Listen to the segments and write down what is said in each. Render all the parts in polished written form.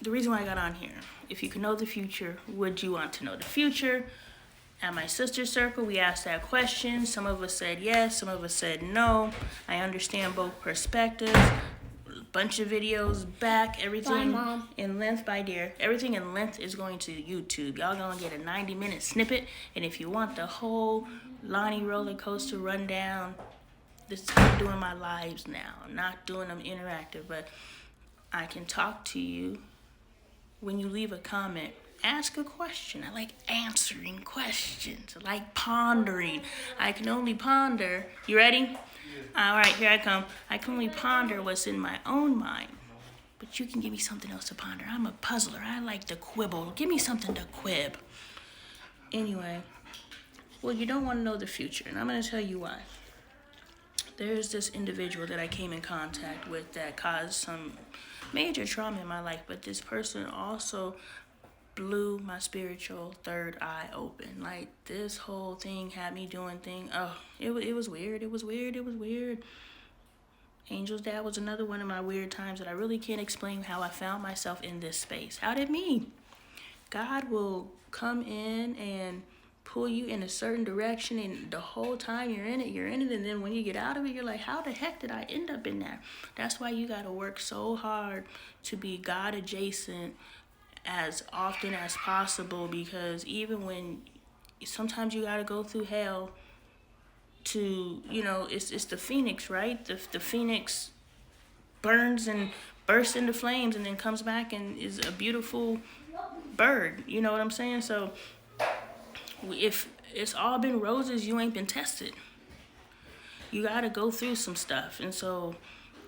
the reason why I got on here. If you could know the future, would you want to know the future? At my sister's circle, we asked that question. Some of us said yes, some of us said no. I understand both perspectives. Bunch of videos back, everything in length, by dear. Everything in length is going to YouTube. Y'all gonna get a 90-minute snippet. And if you want the whole Lonnie roller coaster rundown, this is how I'm doing my lives now. I'm not doing them interactive, but I can talk to you when you leave a comment. Ask a question. I like answering questions. I like pondering. I can only ponder. You ready? All right, here I come. I can only ponder what's in my own mind. But you can give me something else to ponder. I'm a puzzler. I like to quibble. Give me something to quib. Anyway, well, you don't want to know the future, and I'm going to tell you why. There's this individual that I came in contact with that caused some major trauma in my life, but this person also blew my spiritual third eye open. Like, this whole thing had me doing things. Oh, it was weird. It was weird. Angel's dad was another one of my weird times that I really can't explain how I found myself in this space. How did me? God will come in and pull you in a certain direction, and the whole time you're in it, and then when you get out of it, you're like, how the heck did I end up in that? That's why you got to work so hard to be God adjacent as often as possible, because even when sometimes you got to go through hell to, it's the phoenix, right? The phoenix burns and bursts into flames and then comes back and is a beautiful bird. You know what I'm saying? So if it's all been roses, you ain't been tested. You got to go through some stuff. And so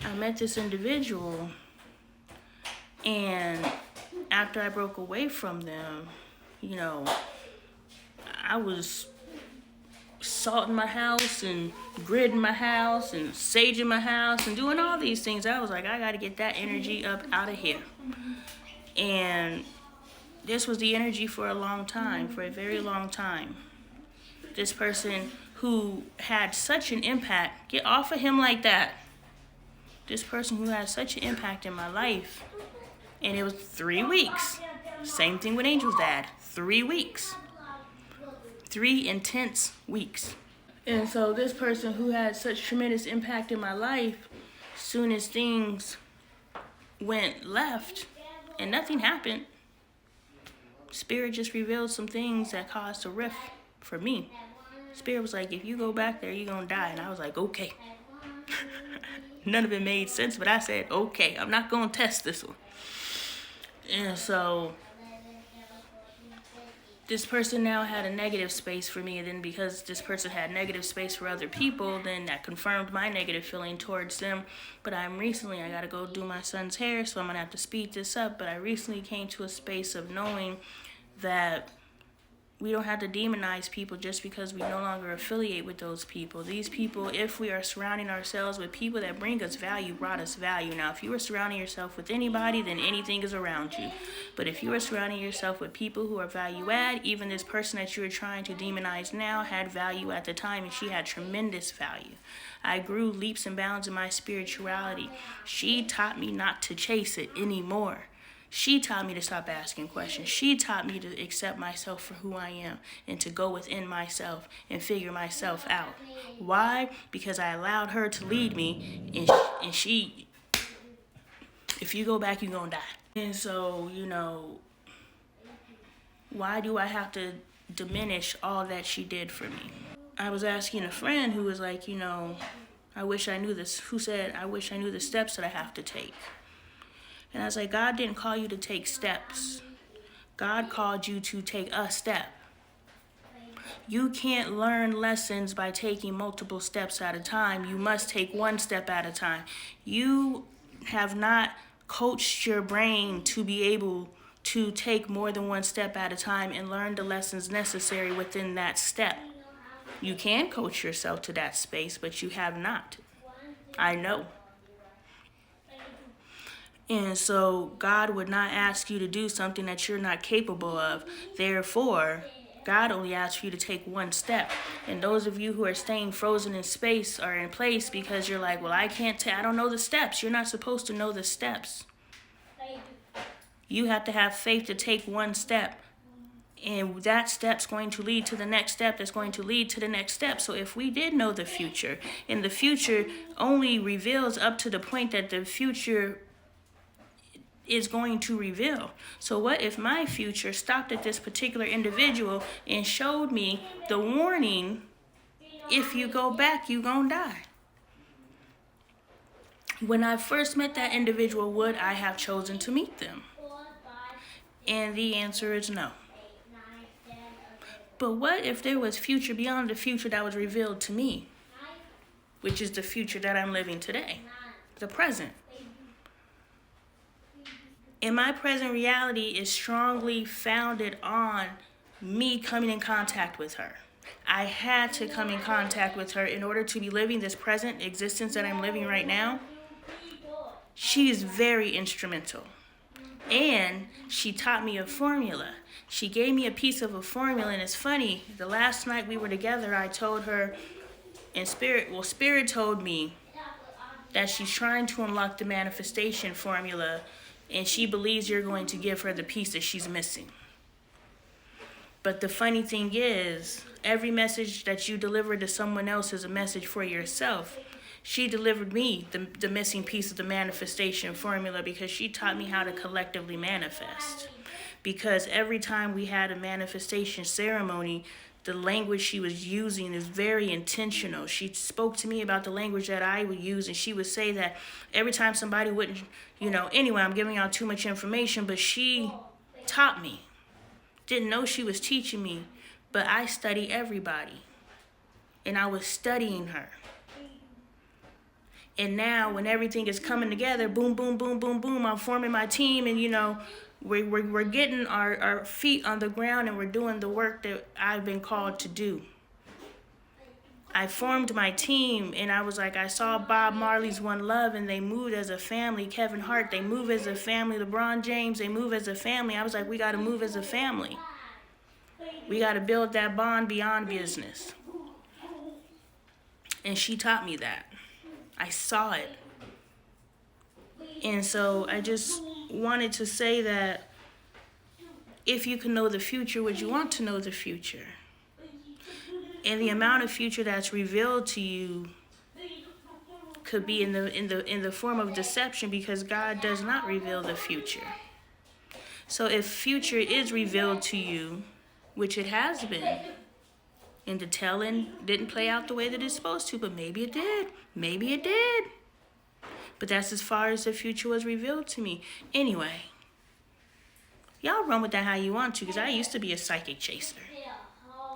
I met this individual, and after I broke away from them, I was salting my house and gridding my house and saging my house and doing all these things. I was like, I got to get that energy up out of here. And this was the energy for a long time, for a very long time. This person who had such an impact, get off of him like that. This person who had such an impact in my life, and it was 3 weeks. Same thing with Angel's dad, 3 weeks. 3 intense weeks. And so this person who had such tremendous impact in my life, soon as things went left and nothing happened, Spirit just revealed some things that caused a rift for me. Spirit was like, if you go back there, you're going to die. And I was like, okay. None of it made sense, but I said, okay, I'm not going to test this one. And so this person now had a negative space for me, and then because this person had negative space for other people, then that confirmed my negative feeling towards them. But I got to go do my son's hair, so I'm going to have to speed this up. But I recently came to a space of knowing that we don't have to demonize people just because we no longer affiliate with those people. These people, if we are surrounding ourselves with people that bring us value, brought us value. Now, if you are surrounding yourself with anybody, then anything is around you. But if you are surrounding yourself with people who are value add, even this person that you are trying to demonize now had value at the time, and she had tremendous value. I grew leaps and bounds in my spirituality. She taught me not to chase it anymore. She taught me to stop asking questions. She taught me to accept myself for who I am and to go within myself and figure myself out. Why? Because I allowed her to lead me, and she, if you go back, you're going to die. And so, why do I have to diminish all that she did for me? I was asking a friend who was like, I wish I knew this, who said, I wish I knew the steps that I have to take. And I was like, God didn't call you to take steps. God called you to take a step. You can't learn lessons by taking multiple steps at a time. You must take one step at a time. You have not coached your brain to be able to take more than one step at a time and learn the lessons necessary within that step. You can coach yourself to that space, but you have not. I know. And so God would not ask you to do something that you're not capable of. Therefore, God only asks you to take one step. And those of you who are staying frozen in space are in place because you're like, well, I don't know the steps. You're not supposed to know the steps. You have to have faith to take one step. And that step's going to lead to the next step that's going to lead to the next step. So if we did know the future, and the future only reveals up to the point that the future is going to reveal. So what if my future stopped at this particular individual and showed me the warning, if you go back, you gonna die? When I first met that individual, would I have chosen to meet them? And the answer is no. But what if there was future beyond the future that was revealed to me, which is the future that I'm living today, the present? And my present reality is strongly founded on me coming in contact with her. I had to come in contact with her in order to be living this present existence that I'm living right now. She is very instrumental. And she taught me a formula. She gave me a piece of a formula, and it's funny, the last night we were together, I told her, and Spirit told me that she's trying to unlock the manifestation formula, and she believes you're going to give her the piece that she's missing. But the funny thing is, every message that you deliver to someone else is a message for yourself. She delivered me the missing piece of the manifestation formula because she taught me how to collectively manifest. Because every time we had a manifestation ceremony, the language she was using is very intentional. She spoke to me about the language that I would use, and she would say that every time somebody wouldn't, anyway, I'm giving out too much information, but she taught me. Didn't know she was teaching me, but I study everybody. And I was studying her. And now when everything is coming together, boom, boom, boom, boom, boom, I'm forming my team, and we're getting our feet on the ground, and we're doing the work that I've been called to do. I formed my team, and I was like, I saw Bob Marley's One Love, and they moved as a family. Kevin Hart, they move as a family. LeBron James, they move as a family. I was like, we got to move as a family. We got to build that bond beyond business. And she taught me that. I saw it. And so I just wanted to say that if you can know the future, would you want to know the future? And the amount of future that's revealed to you could be in the form of deception, because God does not reveal the future. So if future is revealed to you, which it has been, and the telling didn't play out the way that it's supposed to, but maybe it did. Maybe it did. But that's as far as the future was revealed to me. Anyway, y'all run with that how you want to, because I used to be a psychic chaser.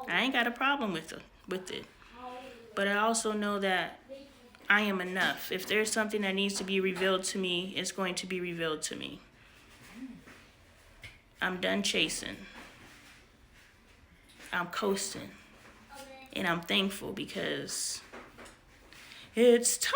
I ain't got a problem with it. But I also know that I am enough. If there's something that needs to be revealed to me, it's going to be revealed to me. I'm done chasing. I'm coasting. And I'm thankful because it's time.